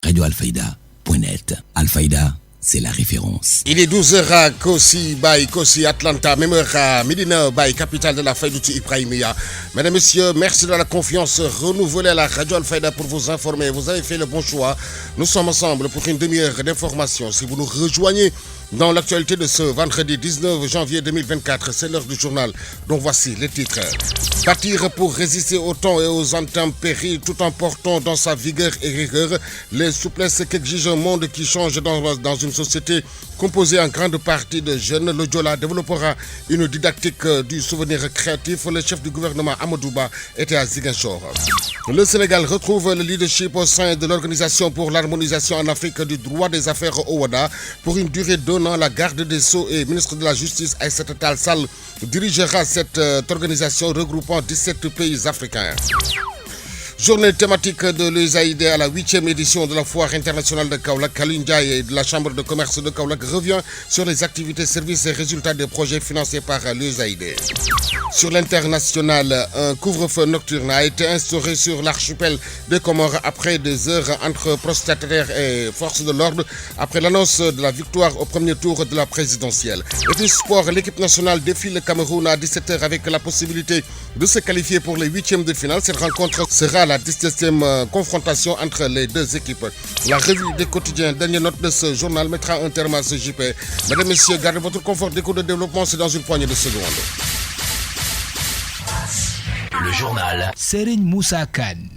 Radio Alfayda.net. Alfayda, c'est la référence. Il est 12h à Kossi, by Kossi, Atlanta, même heure à Medina, by capitale de la Fayda Ibrahimia. Mesdames, Messieurs, merci de la confiance renouvelée à la Radio Alfayda pour vous informer. Vous avez fait le bon choix. Nous sommes ensemble pour une demi-heure d'information. Si vous nous rejoignez dans l'actualité de ce vendredi 19 janvier 2024, c'est l'heure du journal. Donc voici les titres. Bâtir pour résister au temps et aux intempéries tout en portant dans sa vigueur et rigueur les souplesses qu'exige un monde qui change dans une société composée en grande partie de jeunes. Le Diola développera une didactique du souvenir créatif. Le chef du gouvernement Amadou Ba était à Ziguinchor. Le Sénégal retrouve le leadership au sein de l'Organisation pour l'harmonisation en Afrique du droit des affaires OHADA pour une durée d'1 an. La garde des Sceaux et ministre de la Justice Aïssata Tall Sall dirigera cette organisation regroupant 17 pays africains. Journée thématique de l'USAID à la 8e édition de la Foire internationale de Kaolack. Aline Ndiaye et de la Chambre de commerce de Kaolack revient sur les activités, services et résultats des projets financés par l'USAID. Sur l'international, un couvre-feu nocturne a été instauré sur l'archipel des Comores après des heures entre protestataires et forces de l'ordre après l'annonce de la victoire au premier tour de la présidentielle. Et puis sport, l'équipe nationale défie le Cameroun à 17h avec la possibilité de se qualifier pour les 8e de finale. Cette rencontre sera la 17e confrontation entre les deux équipes. La revue des quotidiens, dernière note de ce journal, mettra un terme à ce JP. Mesdames et messieurs, gardez votre confort d'écoute de développement, c'est dans une poignée de secondes. Le journal Serigne Moussa Kane.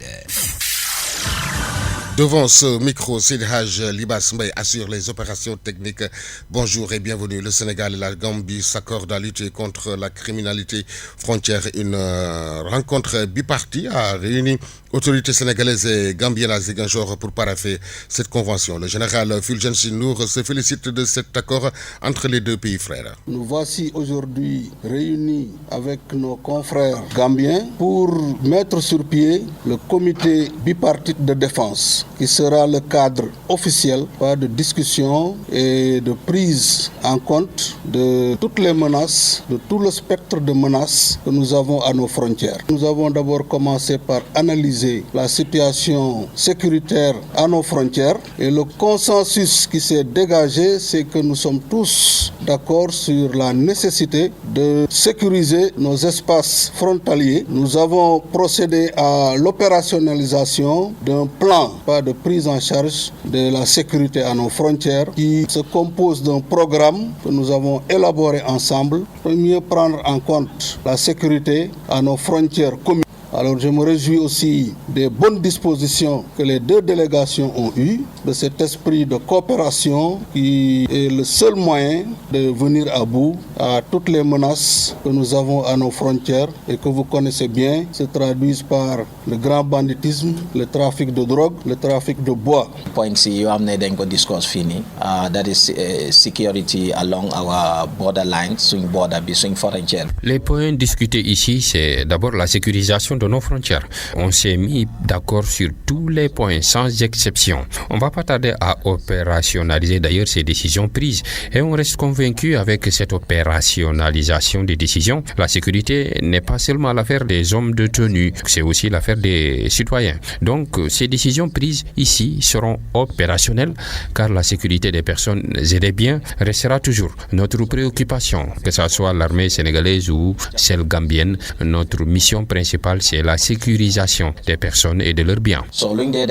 Devant ce micro, Seydi Hadj Libas Mbaye assure les opérations techniques. Bonjour et bienvenue. Le Sénégal et la Gambie s'accordent à lutter contre la criminalité frontière. Une rencontre bipartie a réuni autorités sénégalaises et gambiennes à Ziguinchor pour paraffer cette convention. Le général Fulgenci Nour se félicite de cet accord entre les deux pays frères. Nous voici aujourd'hui réunis avec nos confrères gambiens pour mettre sur pied le comité bipartite de défense, qui sera le cadre officiel de discussion et de prise en compte de toutes les menaces, de tout le spectre de menaces que nous avons à nos frontières. Nous avons d'abord commencé par analyser la situation sécuritaire à nos frontières et le consensus qui s'est dégagé, c'est que nous sommes tous d'accord sur la nécessité de sécuriser nos espaces frontaliers. Nous avons procédé à l'opérationnalisation d'un plan de prise en charge de la sécurité à nos frontières qui se compose d'un programme que nous avons élaboré ensemble pour mieux prendre en compte la sécurité à nos frontières communes. Alors je me réjouis aussi des bonnes dispositions que les deux délégations ont eues, de cet esprit de coopération qui est le seul moyen de venir à bout à toutes les menaces que nous avons à nos frontières et que vous connaissez bien, se traduisent par le grand banditisme, le trafic de drogue, le trafic de bois. Point C, you have not discussed fini. That is security along our borderline, swing border, swing frontière. Les points discutés ici, c'est d'abord la sécurisation de nos frontières. On s'est mis d'accord sur tous les points sans exception. On va pas tarder à opérationnaliser d'ailleurs ces décisions prises et on reste convaincu avec cette opérationnalisation des décisions. La sécurité n'est pas seulement l'affaire des hommes de tenue, c'est aussi l'affaire des citoyens. Donc ces décisions prises ici seront opérationnelles car la sécurité des personnes et des biens restera toujours notre préoccupation, que ce soit l'armée sénégalaise ou celle gambienne. Notre mission principale, c'est la sécurisation des personnes et de leurs biens. So, when they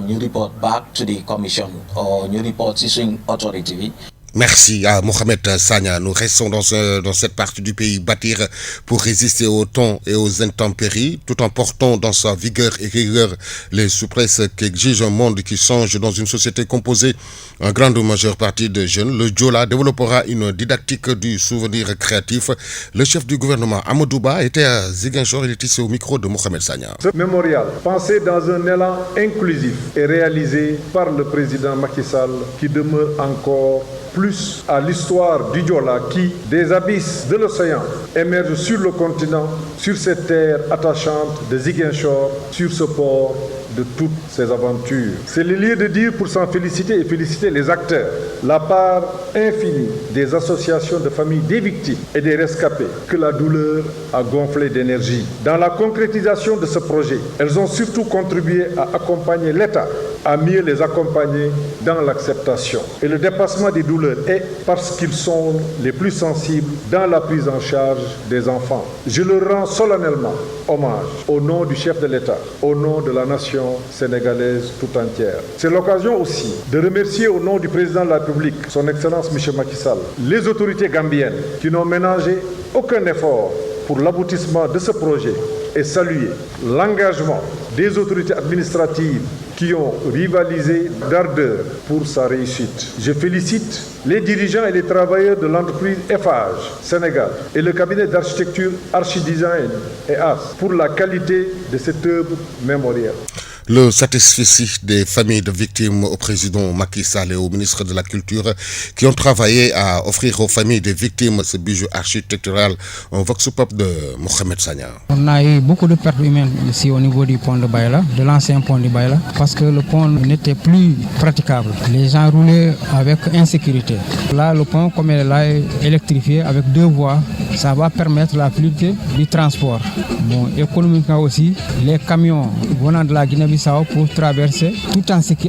new report back to the commission or new report to authority. Merci à Mohamed Sagna. Nous restons dans cette partie du pays, bâtir pour résister au temps et aux intempéries, tout en portant dans sa vigueur et rigueur les souplesses qu'exige un monde qui change dans une société composée en grande majeure partie de jeunes. Le Diola développera une didactique du souvenir créatif. Le chef du gouvernement Amadou Ba était à Ziguinchor, il est ici au micro de Mohamed Sagna. Ce mémorial, pensé dans un élan inclusif et réalisé par le président Macky Sall, qui demeure encore plus à l'histoire du Diola qui, des abysses de l'océan, émerge sur le continent, sur cette terre attachante de Ziguinchor, sur ce port de toutes ces aventures. C'est le lieu de dire pour s'en féliciter et féliciter les acteurs, la part infinie des associations de familles des victimes et des rescapés que la douleur a gonflé d'énergie. Dans la concrétisation de ce projet, elles ont surtout contribué à accompagner l'État à mieux les accompagner dans l'acceptation et le dépassement des douleurs, et parce qu'ils sont les plus sensibles dans la prise en charge des enfants. Je leur rends solennellement hommage au nom du chef de l'État, au nom de la nation sénégalaise tout entière. C'est l'occasion aussi de remercier au nom du président de la République, son Excellence M. Macky Sall, les autorités gambiennes qui n'ont ménagé aucun effort pour l'aboutissement de ce projet et saluer l'engagement des autorités administratives qui ont rivalisé d'ardeur pour sa réussite. Je félicite les dirigeants et les travailleurs de l'entreprise Eiffage Sénégal et le cabinet d'architecture Archidesign et Art pour la qualité de cette œuvre mémorielle. Le satisfecit des familles de victimes au président Macky Sall et au ministre de la Culture qui ont travaillé à offrir aux familles des victimes ce bijou architectural, un vox pop de Mohamed Sagna. On a eu beaucoup de pertes humaines ici au niveau du pont de Baïla, de l'ancien pont de Baïla, parce que le pont n'était plus praticable. Les gens roulaient avec insécurité. Là, le pont, comme il est là, est électrifié avec 2 voies. Ça va permettre la fluidité du transport. Bon, économiquement aussi, les camions venant de la Guinée pour traverser tout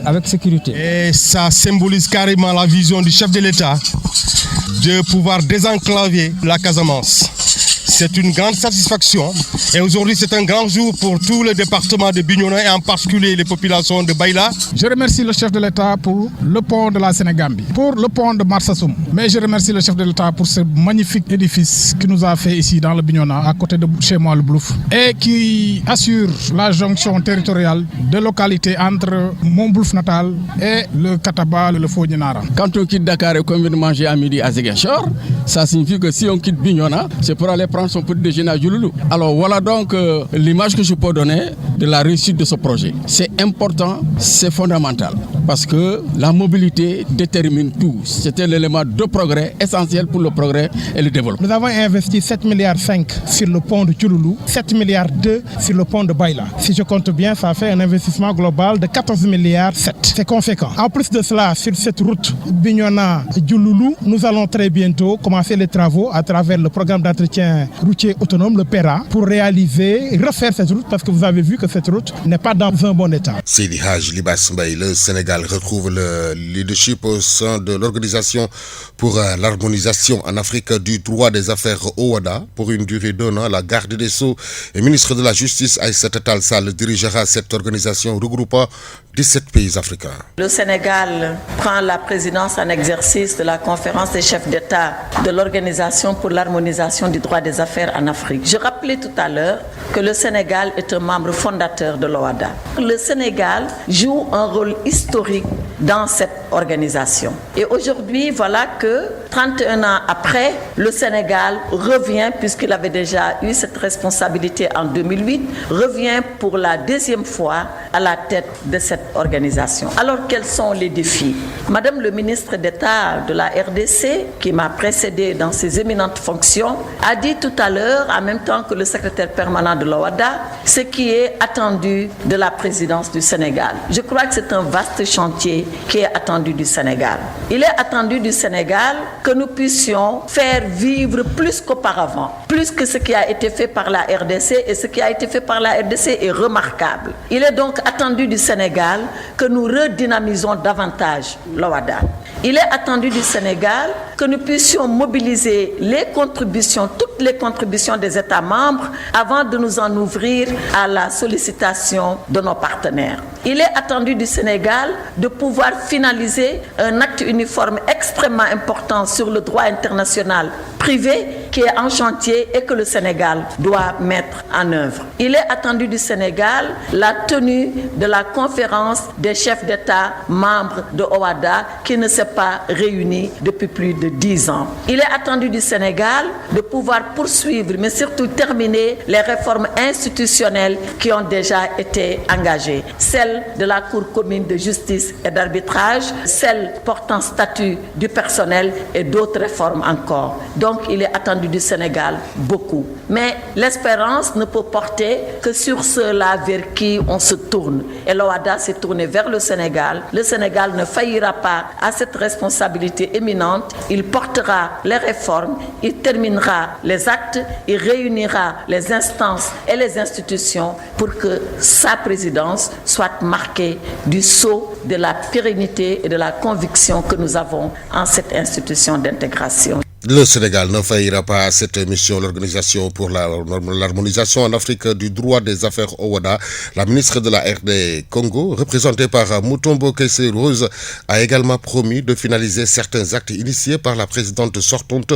avec sécurité. Et ça symbolise carrément la vision du chef de l'État de pouvoir désenclaver la Casamance. C'est une grande satisfaction et aujourd'hui c'est un grand jour pour tout le département de Bignona et en particulier les populations de Baïla. Je remercie le chef de l'État pour le pont de la Sénégambie, pour le pont de Marsassoum, mais je remercie le chef de l'État pour ce magnifique édifice qu'il nous a fait ici dans le Bignona, à côté de chez moi le Blouf, et qui assure la jonction territoriale de localités entre mon Blouf natal et le Kataba, le Fogninara. Quand on quitte Dakar et qu'on vient de manger à midi à Ziguinchor, ça signifie que si on quitte Bignona, c'est pour aller prendre son petit déjeuner à Djouloulou. Alors voilà donc l'image que je peux donner de la réussite de ce projet. C'est important, c'est fondamental, parce que la mobilité détermine tout. C'était l'élément de progrès essentiel pour le progrès et le développement. Nous avons investi 7,5 milliards sur le pont de Djouloulou, 7,2 milliards sur le pont de Baïla. Si je compte bien, ça fait un investissement global de 14,7 milliards. C'est conséquent. En plus de cela, sur cette route Bignona-Djouloulou, nous allons très bientôt commencer les travaux à travers le programme d'entretien routier autonome, le PERA, pour refaire cette route, parce que vous avez vu que cette route n'est pas dans un bon état. Sidi Haj Libas Mbaye, le Sénégal retrouve le leadership au sein de l'Organisation pour l'harmonisation en Afrique du droit des affaires OHADA pour une durée d'1 an. La garde des Sceaux et ministre de la Justice Aïssata Tall Sall dirigera cette organisation regroupant 17 pays africains. Le Sénégal prend la présidence en exercice de la conférence des chefs d'État de l'Organisation pour l'harmonisation du droit des affaires en Afrique. Je rappelais tout à l'heure que le Sénégal est un membre fondateur de l'OHADA. Le Sénégal joue un rôle historique dans cette organisation. Et aujourd'hui, voilà que 31 ans après, le Sénégal revient, puisqu'il avait déjà eu cette responsabilité en 2008, revient pour la 2e fois à la tête de cette organisation. Alors, quels sont les défis? Madame le ministre d'État de la RDC, qui m'a précédé dans ses éminentes fonctions, a dit tout à l'heure, en même temps que le secrétaire permanent de l'OHADA, ce qui est attendu de la présidence du Sénégal. Je crois que c'est un vaste chantier qui est attendu du Sénégal. Il est attendu du Sénégal que nous puissions faire vivre plus qu'auparavant, plus que ce qui a été fait par la RDC, et ce qui a été fait par la RDC est remarquable. Il est donc attendu du Sénégal que nous redynamisons davantage l'OHADA. Il est attendu du Sénégal que nous puissions mobiliser les contributions, toutes les contributions des États membres avant de nous en ouvrir à la sollicitation de nos partenaires. Il est attendu du Sénégal de pouvoir finaliser un acte uniforme extrêmement important sur le droit international privé qui est en chantier et que le Sénégal doit mettre en œuvre. Il est attendu du Sénégal la tenue de la conférence des chefs d'État membres de OHADA qui ne s'est pas réunie depuis plus de 10 ans. Il est attendu du Sénégal de pouvoir poursuivre, mais surtout terminer les réformes institutionnelles qui ont déjà été engagées. Celle de la Cour commune de justice et d'arbitrage, celle portant statut du personnel et d'autres réformes encore. Donc il est attendu attendu du Sénégal beaucoup. Mais l'espérance ne peut porter que sur ceux-là vers qui on se tourne. Et l'OHADA s'est tourné vers le Sénégal. Le Sénégal ne faillira pas à cette responsabilité éminente. Il portera les réformes, il terminera les actes, il réunira les instances et les institutions pour que sa présidence soit marquée du sceau de la pérennité et de la conviction que nous avons en cette institution d'intégration. Le Sénégal ne faillira pas à cette mission. L'Organisation pour l'harmonisation en Afrique du droit des affaires OHADA, la ministre de la RD Congo, représentée par Mutombo Kassé Rose, a également promis de finaliser certains actes initiés par la présidente sortante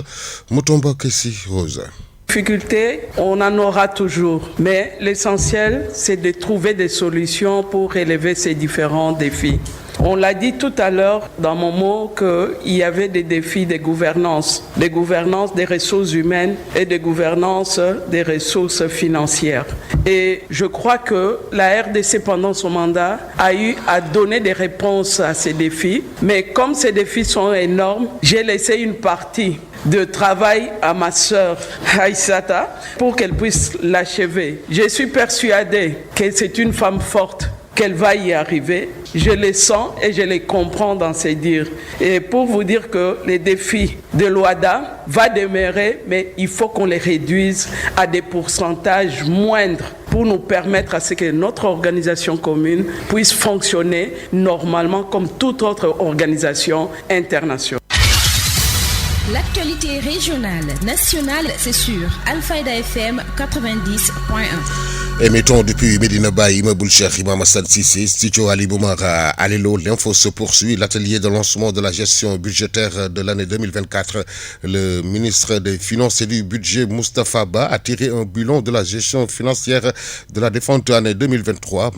Mutombo Kassé Rose. Difficultés, on en aura toujours, mais l'essentiel, c'est de trouver des solutions pour relever ces différents défis. On l'a dit tout à l'heure dans mon mot qu'il y avait des défis de gouvernance des ressources humaines et de gouvernance des ressources financières. Et je crois que la RDC, pendant son mandat, a eu à donner des réponses à ces défis. Mais comme ces défis sont énormes, j'ai laissé une partie de travail à ma sœur Aïssata pour qu'elle puisse l'achever. Je suis persuadée que c'est une femme forte, qu'elle va y arriver. Je les sens et je les comprends dans ses dires. Et pour vous dire que les défis de l'OHADA vont demeurer, mais il faut qu'on les réduise à des pourcentages moindres pour nous permettre à ce que notre organisation commune puisse fonctionner normalement comme toute autre organisation internationale. L'actualité régionale, nationale, c'est sur Alfayda FM 90.1. Émettons depuis Medina Baye, immeuble Cheikh Imam Hassan Sissi, studio Ali Boumara Alelo. L'info se poursuit. L'atelier de lancement de la gestion budgétaire de l'année 2024. Le ministre des Finances et du Budget, Moustapha Ba, a tiré un bilan de la gestion financière de la défunte année 2023,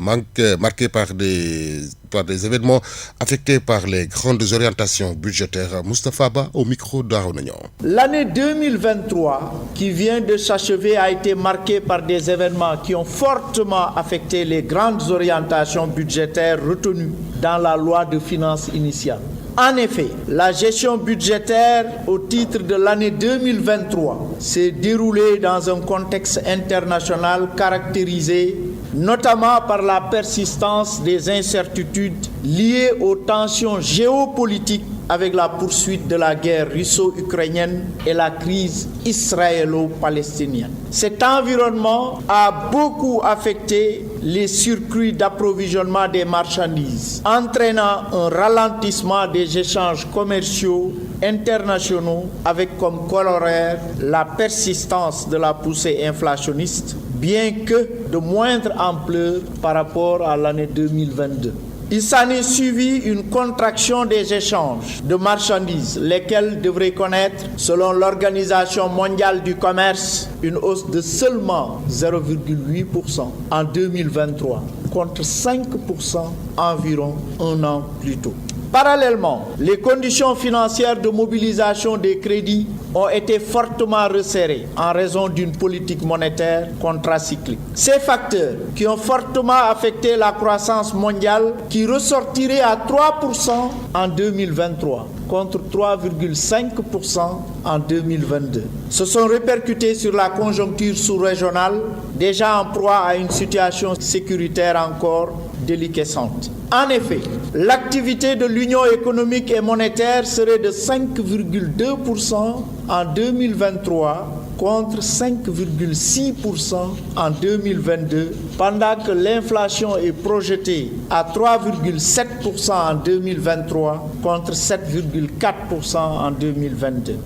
marqué par des événements affectés par les grandes orientations budgétaires. Moustapha Ba au micro d'Aronagnan. L'année 2023 qui vient de s'achever a été marquée par des événements qui ont fortement affecté les grandes orientations budgétaires retenues dans la loi de finances initiale. En effet, la gestion budgétaire au titre de l'année 2023 s'est déroulée dans un contexte international caractérisé notamment par la persistance des incertitudes liées aux tensions géopolitiques avec la poursuite de la guerre russo-ukrainienne et la crise israélo-palestinienne. Cet environnement a beaucoup affecté les circuits d'approvisionnement des marchandises, entraînant un ralentissement des échanges commerciaux internationaux avec comme corollaire la persistance de la poussée inflationniste, bien que de moindre ampleur par rapport à l'année 2022. Il s'en est suivi une contraction des échanges de marchandises, lesquels devraient connaître, selon l'Organisation mondiale du commerce, une hausse de seulement 0,8% en 2023, contre 5% environ un an plus tôt. Parallèlement, les conditions financières de mobilisation des crédits ont été fortement resserrées en raison d'une politique monétaire contracyclique. Ces facteurs qui ont fortement affecté la croissance mondiale qui ressortirait à 3% en 2023 contre 3,5% en 2022 se sont répercutés sur la conjoncture sous-régionale déjà en proie à une situation sécuritaire encore déliquescente. En effet, l'activité de l'Union économique et monétaire serait de 5,2% en 2023 contre 5,6% en 2022, pendant que l'inflation est projetée à 3,7% en 2023 contre 7,4% en 2022.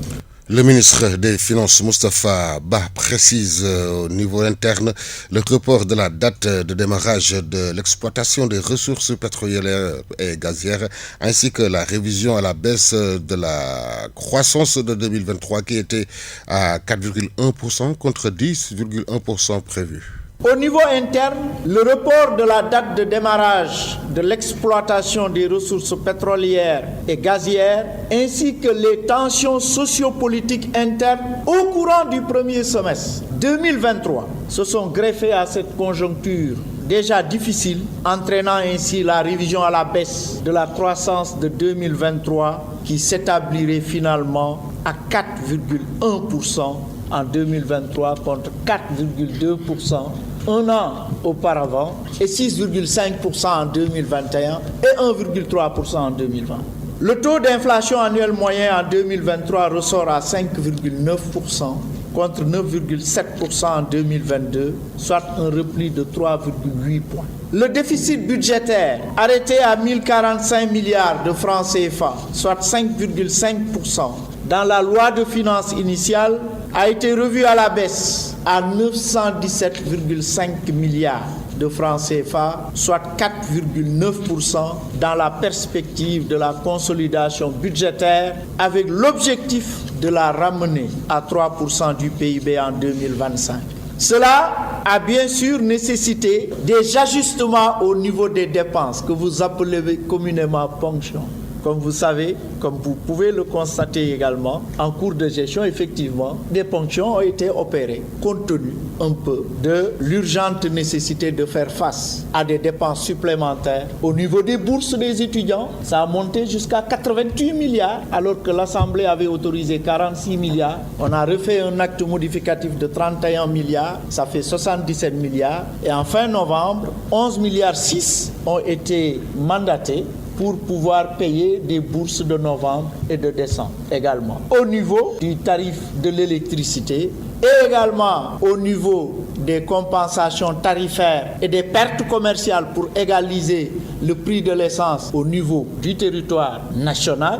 Le ministre des Finances, Moustapha Ba, précise au niveau interne le report de la date de démarrage de l'exploitation des ressources pétrolières et gazières, ainsi que la révision à la baisse de la croissance de 2023 qui était à 4,1% contre 10,1% prévu. Au niveau interne, le report de la date de démarrage de l'exploitation des ressources pétrolières et gazières, ainsi que les tensions sociopolitiques internes au courant du premier semestre 2023, se sont greffés à cette conjoncture déjà difficile, entraînant ainsi la révision à la baisse de la croissance de 2023 qui s'établirait finalement à 4,1% en 2023 contre 4,2% un an auparavant et 6,5% en 2021 et 1,3% en 2020. Le taux d'inflation annuel moyen en 2023 ressort à 5,9% contre 9,7% en 2022, soit un repli de 3,8 points. Le déficit budgétaire arrêté à 1045 milliards de francs CFA, soit 5,5%, dans la loi de finances initiale, a été revu à la baisse à 917,5 milliards de francs CFA, soit 4,9% dans la perspective de la consolidation budgétaire avec l'objectif de la ramener à 3% du PIB en 2025. Cela a bien sûr nécessité des ajustements au niveau des dépenses que vous appelez communément ponctions. Comme vous savez, comme vous pouvez le constater également, en cours de gestion, effectivement, des ponctions ont été opérées, compte tenu un peu de l'urgente nécessité de faire face à des dépenses supplémentaires. Au niveau des bourses des étudiants, ça a monté jusqu'à 88 milliards, alors que l'Assemblée avait autorisé 46 milliards. On a refait un acte modificatif de 31 milliards, ça fait 77 milliards. Et en fin novembre, 11 milliards 6 ont été mandatés pour pouvoir payer des bourses de novembre et de décembre également. Au niveau du tarif de l'électricité et également au niveau des compensations tarifaires et des pertes commerciales pour égaliser le prix de l'essence au niveau du territoire national.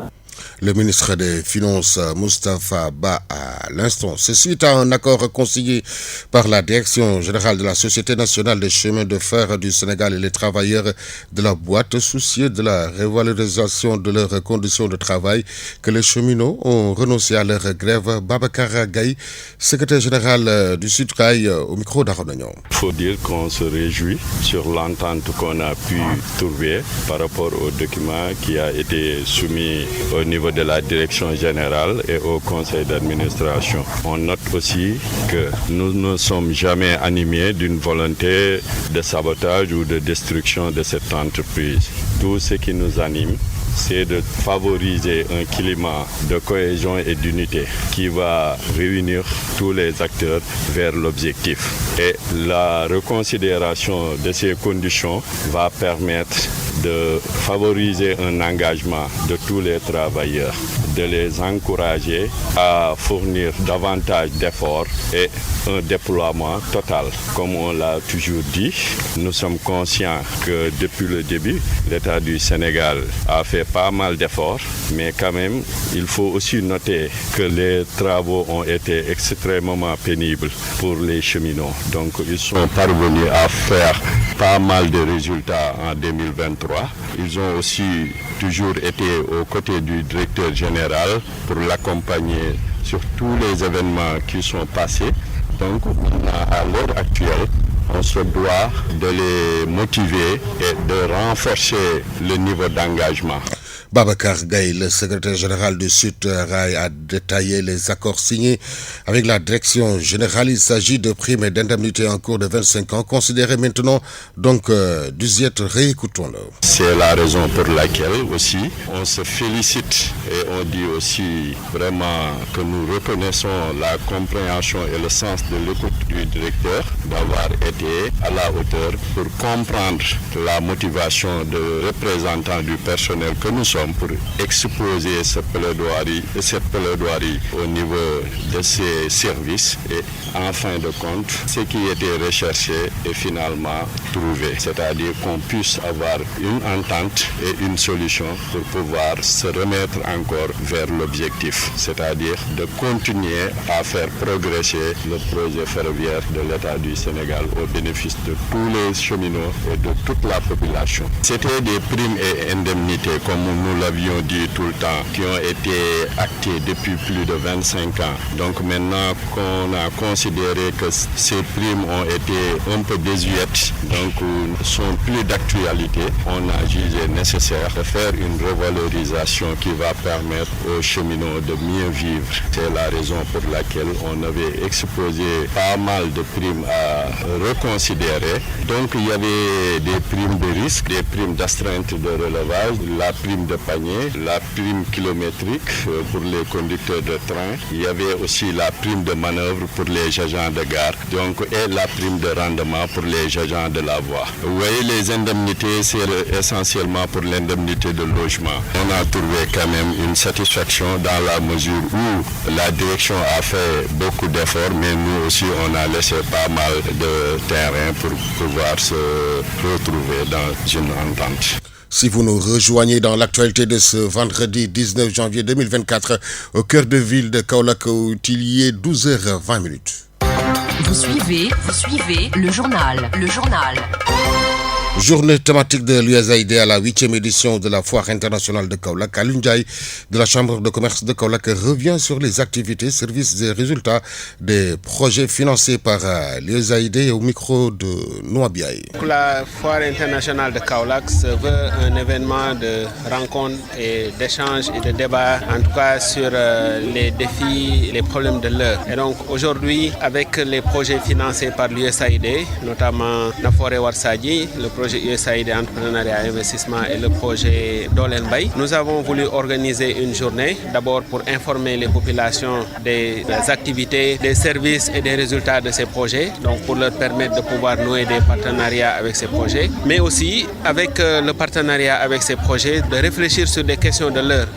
Le ministre des Finances, Moustapha Ba, à l'instant. C'est suite à un accord consigné par la Direction générale de la Société nationale des chemins de fer du Sénégal et les travailleurs de la boîte, soucieux de la revalorisation de leurs conditions de travail, que les cheminots ont renoncé à leur grève. Babacar Gaye, secrétaire général du Sudrail, au micro d'Aronagnon. Il faut dire qu'on se réjouit sur l'entente qu'on a pu trouver par rapport au document qui a été soumis au niveau de la direction générale et au conseil d'administration. On note aussi que nous ne sommes jamais animés d'une volonté de sabotage ou de destruction de cette entreprise. Tout ce qui nous anime, c'est de favoriser un climat de cohésion et d'unité qui va réunir tous les acteurs vers l'objectif. Et la reconsidération de ces conditions va permettre de favoriser un engagement de tous les travailleurs, de les encourager à fournir davantage d'efforts et un déploiement total. Comme on l'a toujours dit, nous sommes conscients que depuis le début, l'État du Sénégal a fait pas mal d'efforts, mais quand même, il faut aussi noter que les travaux ont été extrêmement pénibles pour les cheminots. Donc, ils sont parvenus à faire pas mal de résultats en 2023. Ils ont aussi toujours été aux côtés du directeur général pour l'accompagner sur tous les événements qui sont passés. Donc, à l'heure actuelle, on se doit de les motiver et de renforcer le niveau d'engagement. Babacar Gaye, le secrétaire général du Sudrail, a détaillé les accords signés avec la direction générale. Il s'agit de primes et d'indemnités en cours de 25 ans, considérées maintenant donc d'usiettes. Réécoutons-le. C'est la raison pour laquelle aussi on se félicite et on dit aussi vraiment que nous reconnaissons la compréhension et le sens de l'écoute du directeur d'avoir été à la hauteur pour comprendre la motivation de représentants du personnel que nous sommes pour exposer cette plaidoirie au niveau de ces services et en fin de compte, ce qui était recherché est finalement trouvé. C'est-à-dire qu'on puisse avoir une entente et une solution pour pouvoir se remettre encore vers l'objectif, c'est-à-dire de continuer à faire progresser le projet ferroviaire de l'État du Sénégal au bénéfice de tous les cheminots et de toute la population. C'était des primes et indemnités, comme nous l'avions dit tout le temps, qui ont été actées depuis plus de 25 ans. Donc maintenant qu'on a considéré que ces primes ont été un peu désuètes, donc ne sont plus d'actualité, on a jugé nécessaire de faire une revalorisation qui va permettre permettre aux cheminots de mieux vivre. C'est la raison pour laquelle on avait exposé pas mal de primes à reconsidérer. Donc il y avait des primes de risque, des primes d'astreinte de relevage, la prime de panier, la prime kilométrique pour les conducteurs de train. Il y avait aussi la prime de manœuvre pour les agents de gare, donc, et la prime de rendement pour les agents de la voie. Vous voyez, les indemnités, c'est essentiellement pour l'indemnité de logement. On a trouvé quand même une satisfaction dans la mesure où la direction a fait beaucoup d'efforts, mais nous aussi, on a laissé pas mal de terrain pour pouvoir se retrouver dans une entente. Si vous nous rejoignez dans l'actualité de ce vendredi 19 janvier 2024, au cœur de ville de Kaolack, où il y est 12h20. Vous suivez le journal. Journée thématique de l'USAID à la 8e édition de la Foire internationale de Kaolack. Alioune Ndiaye de la Chambre de commerce de Kaolack revient sur les activités, services et résultats des projets financés par l'USAID au micro de Noa Biaye. La Foire internationale de Kaolack se veut un événement de rencontre et d'échange et de débat, en tout cas sur les défis, les problèmes de l'heure. Et donc aujourd'hui, avec les projets financés par l'USAID, notamment Nafore Warsadji, le projet USAID Entrepreneuriat et Investissement et le projet Dolen Bay, nous avons voulu organiser une journée, d'abord pour informer les populations des activités, des services et des résultats de ces projets, donc pour leur permettre de pouvoir nouer des partenariats avec ces projets, mais aussi avec le partenariat avec ces projets, de réfléchir sur des questions de l'heure,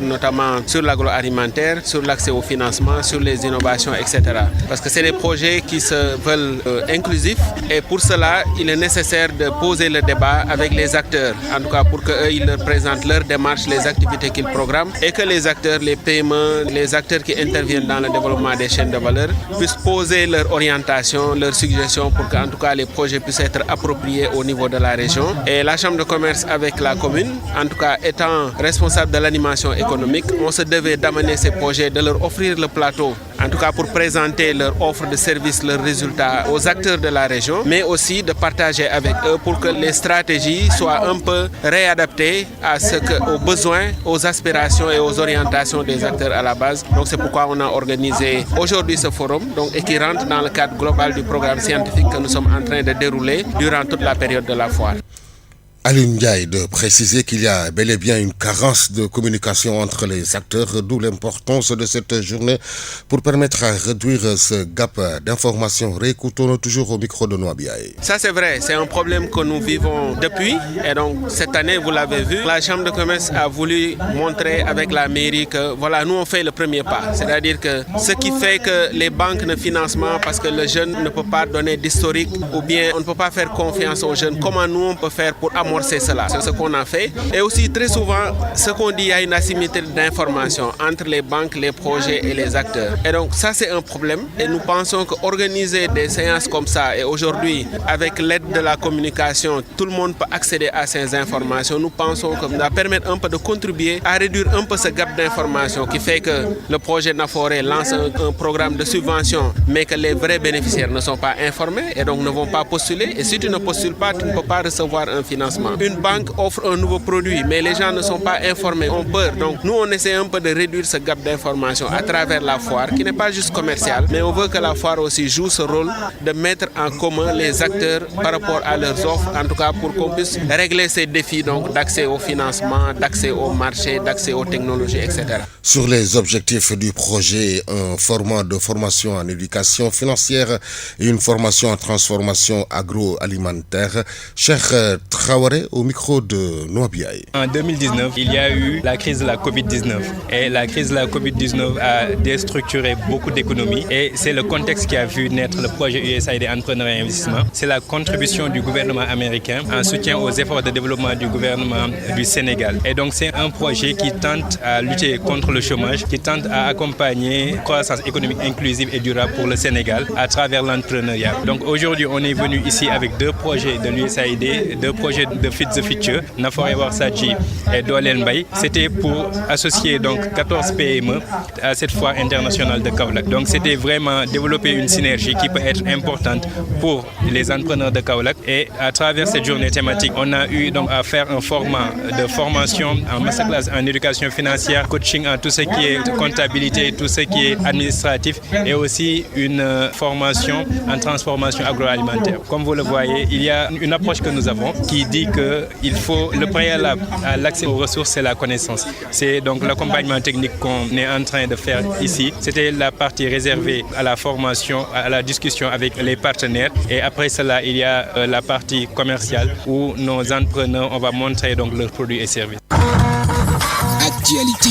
notamment sur l'agroalimentaire, sur l'accès au financement, sur les innovations, etc. Parce que c'est des projets qui se veulent inclusifs et pour cela, il est nécessaire de poser le débat avec les acteurs, en tout cas pour qu'eux ils leur présentent leur démarche, les activités qu'ils programment et que les acteurs, les PME, les acteurs qui interviennent dans le développement des chaînes de valeur puissent poser leur orientation, leurs suggestions pour qu'en tout cas les projets puissent être appropriés au niveau de la région. Et la Chambre de commerce avec la commune, en tout cas étant responsable de l'animation économique, on se devait d'amener ces projets, de leur offrir le plateau, en tout cas pour présenter leur offre de services, leurs résultats aux acteurs de la région, mais aussi de partager avec eux pour que les stratégies soient un peu réadaptées aux besoins, aux aspirations et aux orientations des acteurs à la base. Donc c'est pourquoi on a organisé aujourd'hui ce forum et qui rentre dans le cadre global du programme scientifique que nous sommes en train de dérouler durant toute la période de la foire. Alioune Ndiaye de préciser qu'il y a bel et bien une carence de communication entre les acteurs, d'où l'importance de cette journée pour permettre à réduire ce gap d'information. Réécoutons toujours au micro de Noa Biaye. Ça c'est vrai, c'est un problème que nous vivons depuis et donc cette année vous l'avez vu, la Chambre de commerce a voulu montrer avec la mairie que voilà, nous on fait le premier pas, c'est-à-dire que ce qui fait que les banques ne financent pas parce que le jeune ne peut pas donner d'historique ou bien on ne peut pas faire confiance aux jeunes, comment nous on peut faire pour amorcer cela. C'est ce qu'on a fait. Et aussi très souvent, ce qu'on dit, il y a une asymétrie d'information entre les banques, les projets et les acteurs. Et donc ça c'est un problème et nous pensons qu'organiser des séances comme ça et aujourd'hui avec l'aide de la communication, tout le monde peut accéder à ces informations. Nous pensons que ça va permettre un peu de contribuer à réduire un peu ce gap d'information qui fait que le projet Nafore lance un programme de subvention mais que les vrais bénéficiaires ne sont pas informés et donc ne vont pas postuler. Et si tu ne postules pas, tu ne peux pas recevoir un financement. Une banque offre un nouveau produit, mais les gens ne sont pas informés, ont peur. Donc nous, on essaie un peu de réduire ce gap d'information à travers la foire, qui n'est pas juste commerciale, mais on veut que la foire aussi joue ce rôle de mettre en commun les acteurs par rapport à leurs offres, en tout cas pour qu'on puisse régler ces défis donc d'accès au financement, d'accès au marché, d'accès aux technologies, etc. Sur les objectifs du projet, un format de formation en éducation financière et une formation en transformation agroalimentaire. Cheikh Traoré au micro de Noa Biaye. En 2019, il y a eu la crise de la Covid-19 et la crise de la Covid-19 a déstructuré beaucoup d'économies et c'est le contexte qui a vu naître le projet USAID Entrepreneuriat et Investissement. C'est la contribution du gouvernement américain en soutien aux efforts de développement du gouvernement du Sénégal. Et donc c'est un projet qui tente à lutter contre le chômage, qui tente à accompagner la croissance économique inclusive et durable pour le Sénégal à travers l'entrepreneuriat. Donc aujourd'hui on est venu ici avec deux projets de l'USAID, deux projets de Feed the Future, Nafoore Warsadji et Dolel Mbaye. C'était pour associer donc 14 PME à cette foire internationale de Kaolack. Donc c'était vraiment développer une synergie qui peut être importante pour les entrepreneurs de Kaolack. Et à travers cette journée thématique, on a eu donc à faire un format de formation en masterclass en éducation financière, coaching en tout ce qui est comptabilité, tout ce qui est administratif et aussi une formation en transformation agroalimentaire. Comme vous le voyez, il y a une approche que nous avons qui dit que il faut le préalable à l'accès aux ressources, c'est la connaissance. C'est donc l'accompagnement technique qu'on est en train de faire ici. C'était la partie réservée à la formation, à la discussion avec les partenaires. Et après cela, il y a la partie commerciale où nos entrepreneurs, on va montrer donc leurs produits et services. Actualité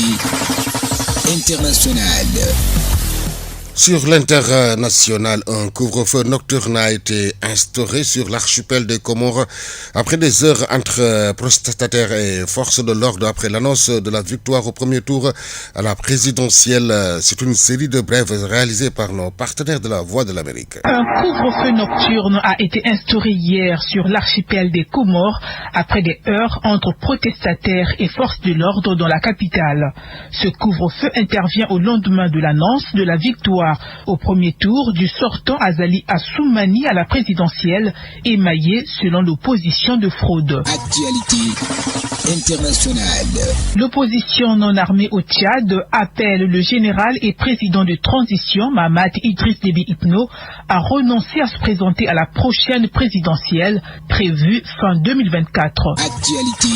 internationale. Sur l'international, un couvre-feu nocturne a été instauré sur l'archipel des Comores après des heures entre protestataires et forces de l'ordre après l'annonce de la victoire au premier tour à la présidentielle. C'est une série de brèves réalisées par nos partenaires de la Voix de l'Amérique. Un couvre-feu nocturne a été instauré hier sur l'archipel des Comores après des heures entre protestataires et forces de l'ordre dans la capitale. Ce couvre-feu intervient au lendemain de l'annonce de la victoire au premier tour du sortant Azali Assoumani à la présidentielle, émaillé selon l'opposition de fraude. Actualité internationale. L'opposition non armée au Tchad appelle le général et président de transition Mahamat Idriss Déby Itno à renoncer à se présenter à la prochaine présidentielle prévue fin 2024. Actualité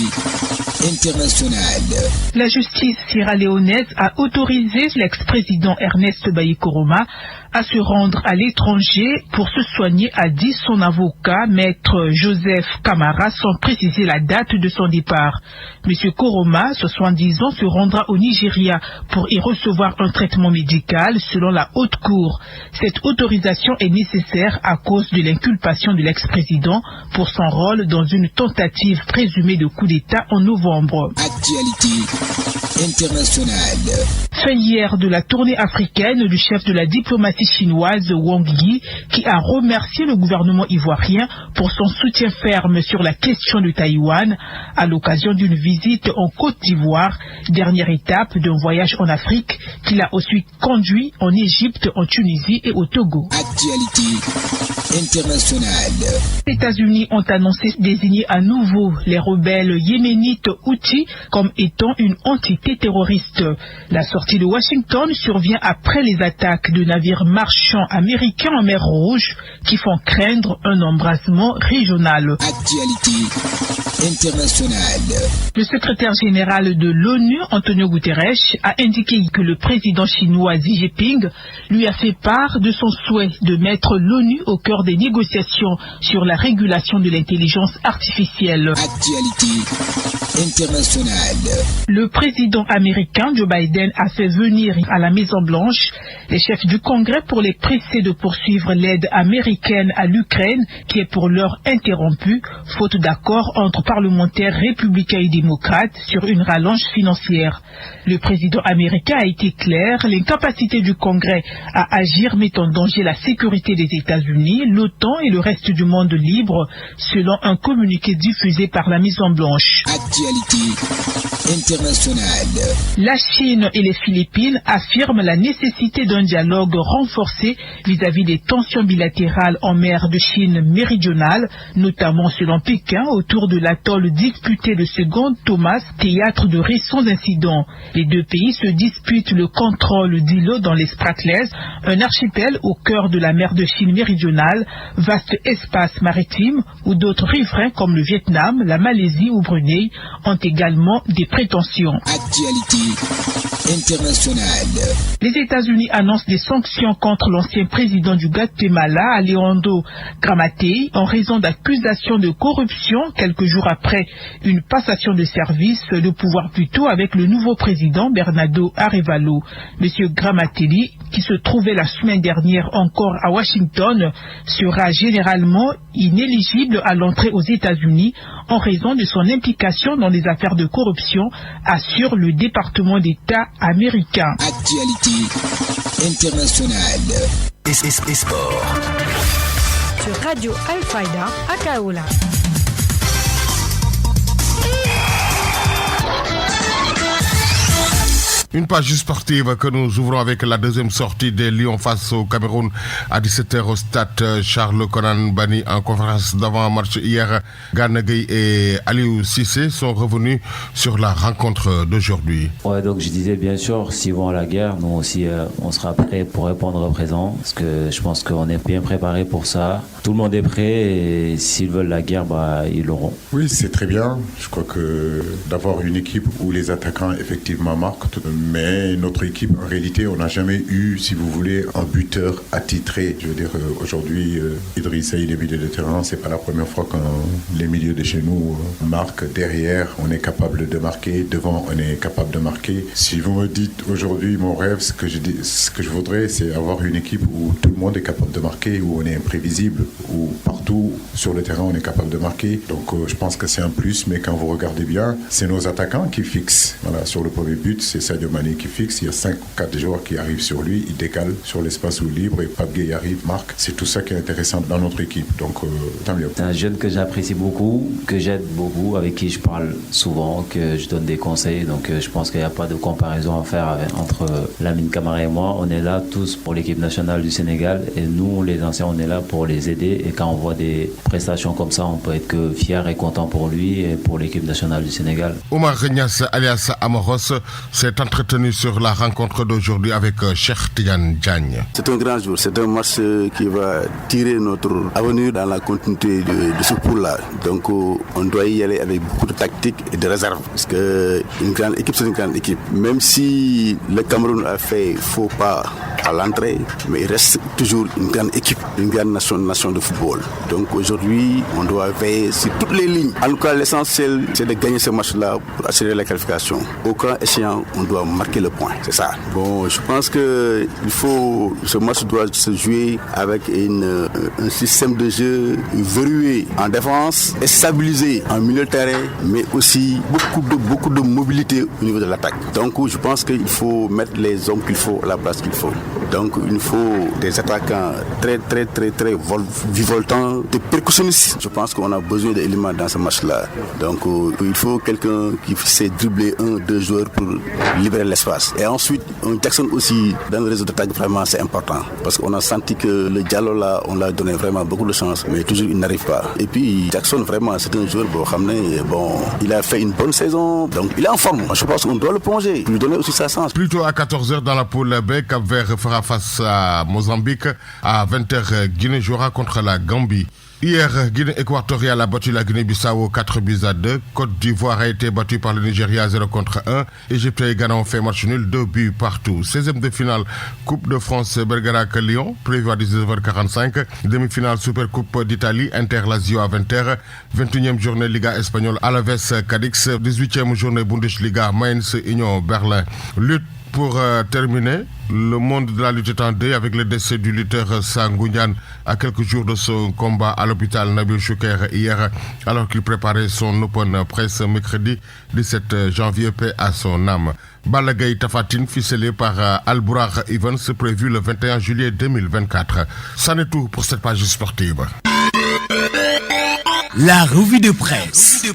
internationale. La justice sierra-léonaise a autorisé l'ex-président Ernest Bai Koroma à se rendre à l'étranger pour se soigner, a dit son avocat, maître Joseph Camara, sans préciser la date de son départ. Monsieur Koroma, 70 ans, se rendra au Nigeria pour y recevoir un traitement médical selon la haute cour. Cette autorisation est nécessaire à cause de l'inculpation de l'ex-président pour son rôle dans une tentative présumée de coup d'État en novembre. Actualité internationale. Fin hier de la tournée africaine du chef de la diplomatie chinoise Wang Yi, qui a remercié le gouvernement ivoirien pour son soutien ferme sur la question de Taïwan à l'occasion d'une visite en Côte d'Ivoire, dernière étape d'un voyage en Afrique qu'il a ensuite conduit en Égypte, en Tunisie et au Togo. Actualité internationale. Les États-Unis ont annoncé désigner à nouveau les rebelles yéménites Houthis comme étant une entité terroriste. La sortie de Washington survient après les attaques de navires marchands américains en mer Rouge qui font craindre un embrasement régional. Actualité internationale. Le secrétaire général de l'ONU, Antonio Guterres, a indiqué que le président chinois Xi Jinping lui a fait part de son souhait de mettre l'ONU au cœur des négociations sur la régulation de l'intelligence artificielle. Actualité internationale. Le président américain Joe Biden a fait venir à la Maison-Blanche les chefs du Congrès pour les presser de poursuivre l'aide américaine à l'Ukraine qui est pour l'heure interrompue, faute d'accord entre parlementaires républicains et démocrates sur une rallonge financière. Le président américain a été clair, l'incapacité du Congrès à agir met en danger la sécurité des États-Unis, l'OTAN et le reste du monde libre, selon un communiqué diffusé par la Maison-Blanche. Actualité internationale. La Chine et les Philippines affirment la nécessité d'un dialogue renforcé vis-à-vis des tensions bilatérales en mer de Chine méridionale, notamment selon Pékin autour de l'atoll disputé de Second Thomas, théâtre de récents incidents. Les deux pays se disputent le contrôle d'îlots dans les Spratlys, un archipel au cœur de la mer de Chine méridionale, vaste espace maritime où d'autres riverains comme le Vietnam, la Malaisie ou Brunei ont également des prétentions. Actualité internationale. Les États-Unis annoncent des sanctions contre l'ancien président du Guatemala, Alejandro Yamatei, en raison d'accusations de corruption quelques jours après une passation de service de pouvoir plutôt avec le nouveau président Bernardo Arévalo. Monsieur Yamatei, qui se trouvait la semaine dernière encore à Washington, sera généralement inéligible à l'entrée aux États-Unis en raison de son implication dans des affaires de corruption, assure le département d'État américain. Actualité internationale. Et sport. Sur Radio Al-Fayda à Kaola. Une page sportive que nous ouvrons avec la deuxième sortie des Lions face au Cameroun à 17h au stade Charles Konan Banny en conférence d'avant-match hier. Gana Gueye et Aliou Cissé sont revenus sur la rencontre d'aujourd'hui. Ouais, donc je disais bien sûr, s'ils vont à la guerre, nous aussi on sera prêts pour répondre présent parce que je pense qu'on est bien préparé pour ça. Tout le monde est prêt et s'ils veulent la guerre, ils l'auront. Oui, c'est très bien. Je crois que d'avoir une équipe où les attaquants effectivement marquent, mais notre équipe en réalité on n'a jamais eu, si vous voulez, un buteur attitré. Je veux dire, aujourd'hui Idrissa, il est milieu de terrain, c'est pas la première fois que les milieux de chez nous marquent. Derrière on est capable de marquer, devant on est capable de marquer. Si vous me dites aujourd'hui mon rêve, ce que je voudrais, c'est avoir une équipe où tout le monde est capable de marquer, où on est imprévisible, où partout sur le terrain on est capable de marquer. Donc je pense que c'est un plus, mais quand vous regardez bien, c'est nos attaquants qui fixent. Voilà, sur le premier but, c'est Sadio Mané qui fixe. Il y a 5 ou 4 joueurs qui arrivent sur lui, il décale sur l'espace libre et Pape Gueye arrive, marque. C'est tout ça qui est intéressant dans notre équipe. Donc tant mieux. C'est un jeune que j'apprécie beaucoup, que j'aide beaucoup, avec qui je parle souvent, que je donne des conseils. Donc je pense qu'il n'y a pas de comparaison à faire entre Lamine Camara et moi. On est là tous pour l'équipe nationale du Sénégal et nous, les anciens, on est là pour les aider. Et quand on voit des prestations comme ça, on peut être que fier et content pour lui et pour l'équipe nationale du Sénégal. Omar Regnas alias Amoros s'est entretenu sur la rencontre d'aujourd'hui avec Cheikh Tidiane Diagne. C'est un grand jour, c'est un match qui va tirer notre avenir dans la continuité de ce pool-là. Donc on doit y aller avec beaucoup de tactique et de réserve. Parce qu'une grande équipe, c'est une grande équipe. Même si le Cameroun a fait faux pas à l'entrée, mais il reste toujours une grande équipe, une grande nation de football. Donc aujourd'hui, on doit veiller sur toutes les lignes. En tout cas, l'essentiel, c'est de gagner ce match-là pour assurer la qualification. Au grand échéant, on doit marquer le point. C'est ça. Bon, je pense que ce match doit se jouer avec un système de jeu verrouillé en défense et stabilisé en milieu de terrain, mais aussi beaucoup de mobilité au niveau de l'attaque. Donc, je pense qu'il faut mettre les hommes qu'il faut à la place qu'il faut. Donc, il faut des attaquants très vivoltants, des percussionnistes. Je pense qu'on a besoin d'éléments dans ce match-là. Donc, il faut quelqu'un qui sait dribbler 1-2 joueurs pour libérer l'espace. Et ensuite, Jackson aussi, dans le réseau d'attaque, vraiment, c'est important. Parce qu'on a senti que le Diallo, là, on l'a donné vraiment beaucoup de chance, mais toujours, il n'arrive pas. Et puis, Jackson, vraiment, c'est un joueur, il a fait une bonne saison, donc il est en forme. Je pense qu'on doit le plonger, lui donner aussi sa chance. Plutôt à 14h dans la poule B, Cap-Vert fera face à Mozambique. À 20h, Guinée jouera contre la Gambie. Hier, Guinée équatoriale a battu la Guinée-Bissau 4-2. Côte d'Ivoire a été battue par le Nigeria 0-1. Égypte et Ghana ont fait match nul, 2 buts partout. 16e de finale, Coupe de France Bergerac-Lyon, prévu à 19h45. Demi-finale Supercoupe d'Italie, Inter-Lazio à 20h. 21e journée Liga espagnole, Alaves-Cadix. 18e journée Bundesliga, Mainz-Union Berlin. Lutte pour terminer. Le monde de la lutte est en deuil avec le décès du lutteur Sangounian à quelques jours de son combat à l'hôpital Nabil Choucair hier, alors qu'il préparait son open press mercredi 17 janvier, paix à son âme. Balla Gaye Tapha Tine ficelé par Al-Bourakh Evans, prévu le 21 juillet 2024. C'en est tout pour cette page sportive. La revue de presse.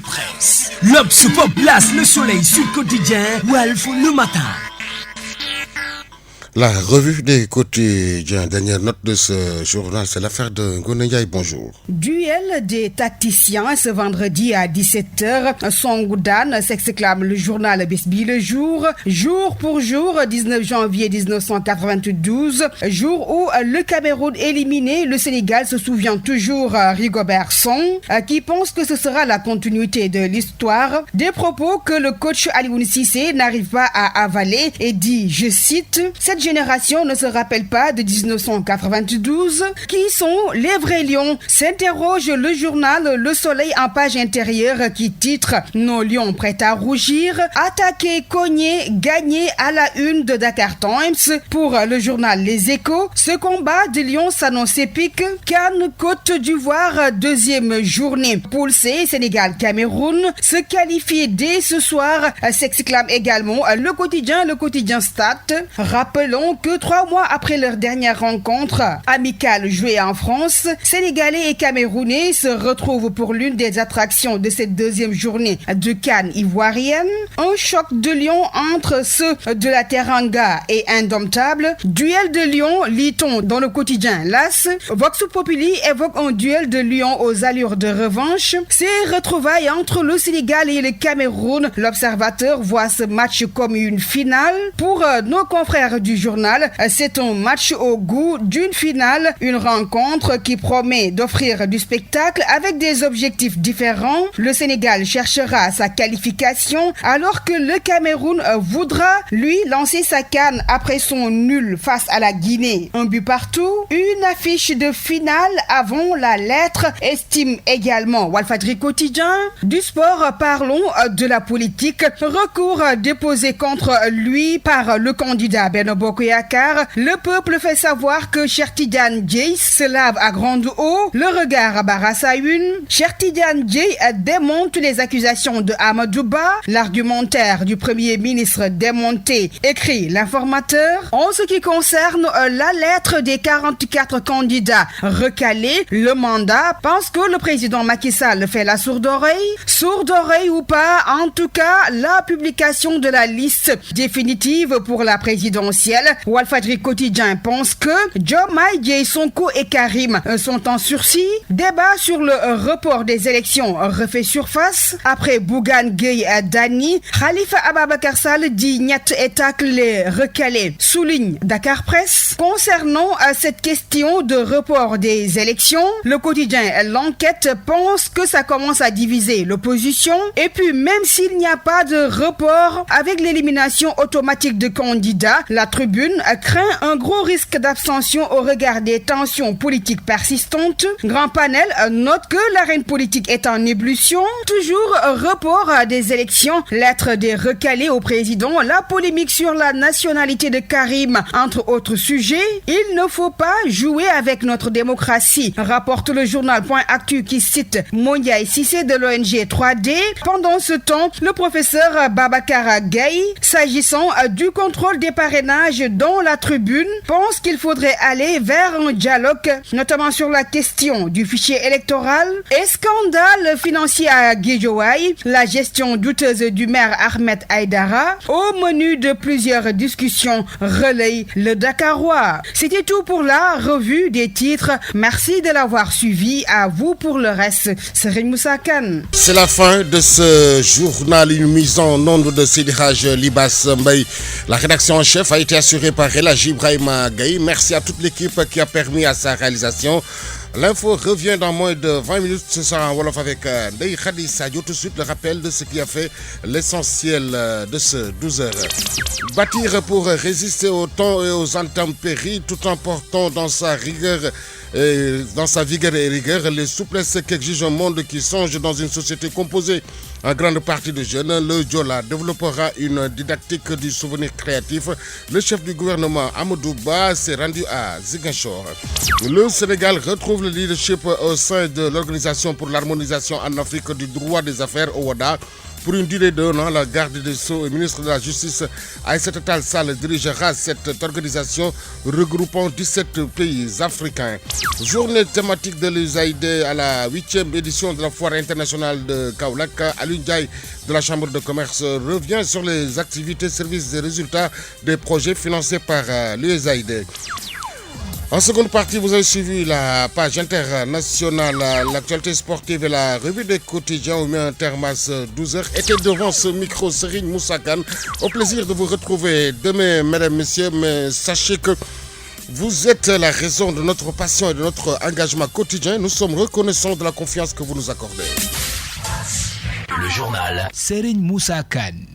L'Obs Pop place le soleil sur le quotidien Walf le matin. La revue des quotidiens, dernière note de ce journal, c'est l'affaire de Ngoné Ndiaye. Bonjour. Duel des tacticiens ce vendredi à 17h. Songoudan s'exclame le journal Besbi le jour. Jour pour jour, 19 janvier 1992, jour où le Cameroun éliminé, le Sénégal se souvient toujours Rigobert Song, qui pense que ce sera la continuité de l'histoire. Des propos que le coach Aliou Cissé n'arrive pas à avaler et dit, je cite, cette génération ne se rappelle pas de 1992. Qui sont les vrais lions? S'interroge le journal Le Soleil en page intérieure qui titre Nos lions prêts à rougir, attaquer, cogner, gagner à la une de Dakar Times. Pour le journal Les Échos, ce combat de Lions s'annonce épique. Cannes, Côte d'Ivoire, deuxième journée. Poule C, Sénégal-Cameroun se qualifie dès ce soir, s'exclame également le quotidien Stat. Rappelons Rappelons que 3 mois après leur dernière rencontre amicale jouée en France, Sénégalais et Camerounais se retrouvent pour l'une des attractions de cette deuxième journée de CAN ivoirienne. Un choc de lions entre ceux de la Teranga et Indomptable. Duel de lions, lit-on dans le quotidien L'As. Vox Populi évoque un duel de lions aux allures de revanche. Ces retrouvailles entre le Sénégal et le Cameroun, l'Observateur voit ce match comme une finale. Pour nos confrères du journal, c'est un match au goût d'une finale, une rencontre qui promet d'offrir du spectacle avec des objectifs différents. Le Sénégal cherchera sa qualification alors que le Cameroun voudra, lui, lancer sa CAN après son nul face à la Guinée. Un but partout, une affiche de finale avant la lettre, estime également Walfadjri Quotidien. Du sport, parlons de la politique. Recours déposé contre lui par le candidat Benno Bokk Yakaar. Le peuple fait savoir que Cheikh Tidiane Dièye se lave à grande eau. Le regard barrasse à une. Cheikh Tidiane Dièye démonte les accusations de Amadou Ba. L'argumentaire du Premier ministre démonté, écrit l'informateur. En ce qui concerne la lettre des 44 candidats recalés, le mandat pense que le président Macky Sall fait la sourde oreille. Sourde oreille ou pas, en tout cas, la publication de la liste définitive pour la présidentielle. Walfadjri Quotidien pense que Diomaye, Dièye, Sonko et Karim sont en sursis. Débat sur le report des élections refait surface. Après Bougane Gueye Dany, Khalifa Ababacar Sall dit niet et tacle les recalés, souligne Dakar Presse. Concernant cette question de report des élections, le quotidien L'Enquête pense que ça commence à diviser l'opposition. Et puis même s'il n'y a pas de report avec l'élimination automatique de candidats, la Tribune craint un gros risque d'abstention au regard des tensions politiques persistantes. Grand Panel note que l'arène politique est en ébullition. Toujours report des élections, lettre des recalés au président, la polémique sur la nationalité de Karim, entre autres sujets. Il ne faut pas jouer avec notre démocratie, rapporte le journal Point Actu qui cite Mondiaï Cissé de l'ONG 3D. Pendant ce temps, le professeur Babacar Gaye, s'agissant du contrôle des parrainages dans la Tribune, pense qu'il faudrait aller vers un dialogue, notamment sur la question du fichier électoral. Et scandale financier à Guédiawaye, la gestion douteuse du maire Ahmed Aïdara, au menu de plusieurs discussions, relaye le Dakarois. C'était tout pour la revue des titres. Merci de l'avoir suivi. À vous pour le reste. Serigne Moussa Kane. C'est la fin de ce journal, une mise en onde de Sédiraj Libas Mbaye. La rédaction en chef a été assurée par Elhaji Ibrahima Gaye. Merci à toute l'équipe qui a permis à sa réalisation. L'info revient dans moins de 20 minutes. Ce sera en Wolof avec Ndeye Khady Sadio. Tout de suite, le rappel de ce qui a fait l'essentiel de ce 12h. Bâtir pour résister au temps et aux intempéries tout en portant dans sa rigueur et dans sa vigueur et rigueur les souplesses qu'exige un monde qui songe dans une société composée en grande partie de jeunes. Le Diola développera une didactique du souvenir créatif. Le chef du gouvernement Amadou Ba s'est rendu à Ziguinchor. Le Sénégal retrouve le leadership au sein de l'Organisation pour l'harmonisation en Afrique du droit des affaires OHADA. Pour une durée d'un an, la garde des Sceaux et ministre de la Justice Aïssata Tall Sall dirigera cette organisation regroupant 17 pays africains. Journée thématique de l'USAID à la 8e édition de la Foire internationale de Kaolack. Alioune Ndiaye de la Chambre de commerce revient sur les activités, services et résultats des projets financés par l'USAID. En seconde partie, vous avez suivi la page internationale, l'actualité sportive et la revue des quotidiens. On met un terme à 12h. Était devant ce micro Serigne Moussa Kane. Au plaisir de vous retrouver demain, mesdames, messieurs. Mais sachez que vous êtes la raison de notre passion et de notre engagement quotidien. Nous sommes reconnaissants de la confiance que vous nous accordez. Le journal Serigne Moussa Kane.